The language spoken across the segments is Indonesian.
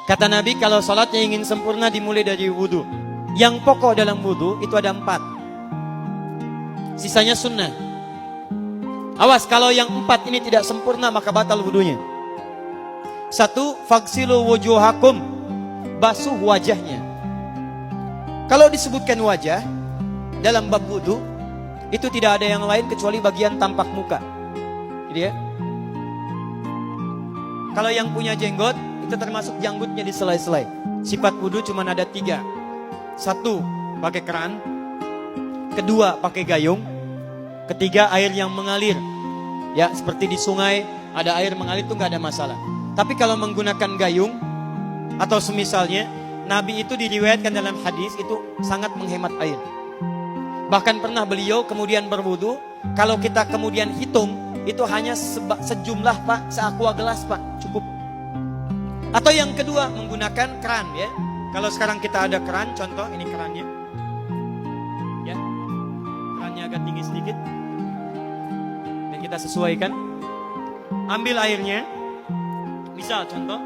Kata Nabi, kalau salatnya ingin sempurna dimulai dari wudu. Yang pokok dalam wudu itu ada 4. Sisanya sunnah. Awas, kalau yang 4 ini tidak sempurna maka batal wudunya. 1. Faghsilu wujuhakum, basuh wajahnya. Kalau disebutkan wajah dalam bab wudu, itu tidak ada yang lain kecuali bagian tampak muka. Jadi ya. Kalau yang punya jenggot, itu termasuk janggutnya di selai-selai. Sifat wudu cuma ada 3. 1, pakai keran. 2, pakai gayung. 3, air yang mengalir. Ya, seperti di sungai ada air mengalir itu nggak ada masalah. Tapi kalau menggunakan gayung atau semisalnya, Nabi itu diriwayatkan dalam hadis itu sangat menghemat air. Bahkan pernah beliau kemudian berwudu, kalau kita kemudian hitung, itu hanya sejumlah Pak, seaqua gelas Pak, cukup. Atau yang kedua, menggunakan keran ya. Kalau sekarang kita ada keran, contoh ini kerannya. Ya. Kerannya agak tinggi sedikit. Dan kita sesuaikan. Ambil airnya. Misal contoh,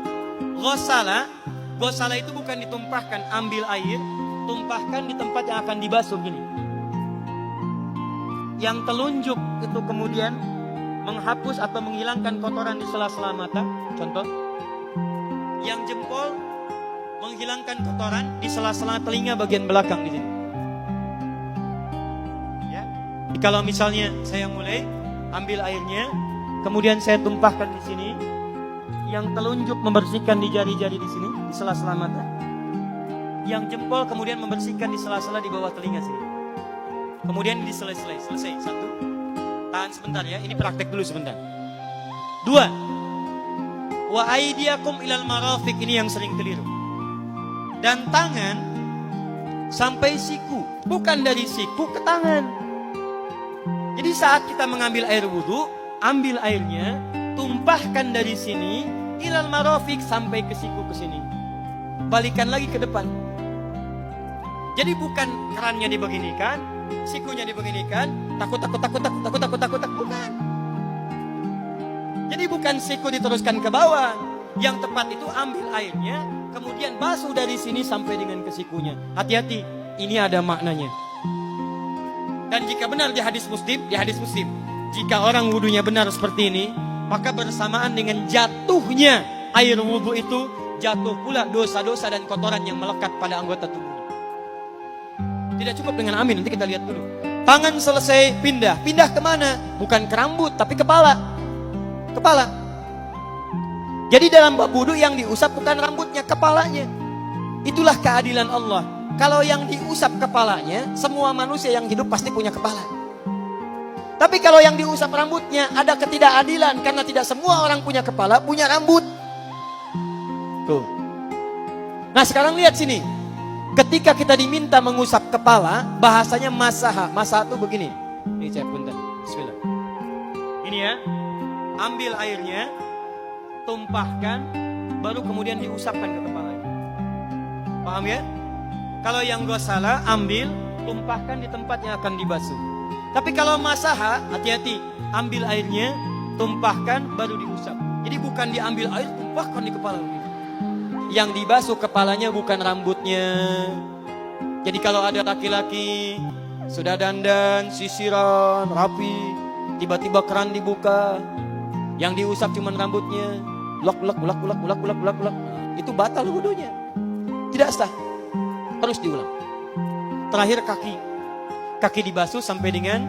ghosala. Ghosala itu bukan ditumpahkan, ambil air, tumpahkan di tempat yang akan dibasuh gini. Yang telunjuk itu kemudian menghapus atau menghilangkan kotoran di sela-sela mata, contoh. Yang jempol menghilangkan kotoran di sela-sela telinga bagian belakang di sini. Ya. Kalau misalnya saya mulai ambil airnya, kemudian saya tumpahkan di sini, yang telunjuk membersihkan di jari-jari di sini, di sela-sela mata. Yang jempol kemudian membersihkan di sela-sela di bawah telinga sini. Kemudian di selesai. 1. Tahan sebentar ya, ini praktek dulu sebentar. 2. Wa aidiakum ilal marafiq, ini yang sering keliru. Dan tangan sampai siku, bukan dari siku ke tangan. Jadi saat kita mengambil air wudu, ambil airnya, tumpahkan dari sini ilal marafiq sampai ke siku ke sini. Balikan lagi ke depan. Jadi bukan kerannya dibeginikan, sikunya dibeginikan, takut, bukan. Jadi bukan siku diteruskan ke bawah. Yang tepat itu ambil airnya, kemudian basuh dari sini sampai dengan ke sikunya. Hati-hati, ini ada maknanya. Dan jika benar di hadis Muslim, jika orang wudunya benar seperti ini, maka bersamaan dengan jatuhnya air wudu itu, jatuh pula dosa-dosa dan kotoran yang melekat pada anggota tubuhnya. Tidak cukup dengan amin, nanti kita lihat dulu. Tangan selesai, pindah kemana? Bukan ke rambut, tapi kepala. Jadi dalam bab wudu yang diusap bukan rambutnya, kepalanya. Itulah keadilan Allah. Kalau yang diusap kepalanya, semua manusia yang hidup pasti punya kepala. Tapi kalau yang diusap rambutnya, ada ketidakadilan karena tidak semua orang punya kepala, punya rambut. Tuh. Nah sekarang lihat sini. Ketika kita diminta mengusap kepala, bahasanya masaha. Masaha itu begini. Ini saya punten. Bismillah. Ini ya. Ambil airnya, tumpahkan, baru kemudian diusapkan ke kepalanya. Paham ya? Kalau yang ghosala, ambil, tumpahkan di tempat yang akan dibasuh. Tapi kalau masaha, hati-hati. Ambil airnya, tumpahkan, baru diusap. Jadi bukan diambil air, tumpahkan di kepala. Yang dibasuh kepalanya bukan rambutnya. Jadi kalau ada laki-laki, sudah dandan, sisiran, rapi, tiba-tiba keran dibuka, yang diusap cuma rambutnya, ulak. Itu batal wudunya. Tidak sah. Terus diulang. Terakhir kaki. Kaki dibasuh sampai dengan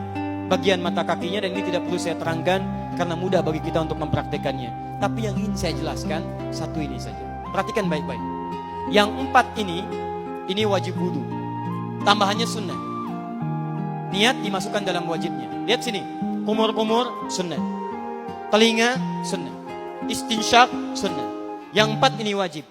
bagian mata kakinya, dan ini tidak perlu saya terangkan karena mudah bagi kita untuk mempraktekannya. Tapi yang ingin saya jelaskan satu ini saja. Perhatikan baik-baik. Yang 4 ini wajib wudu. Tambahannya sunnah. Niat dimasukkan dalam wajibnya. Lihat sini. Kumur-kumur sunnah. Telinga sunnah, istinsyak sunnah. Yang 4 ini wajib.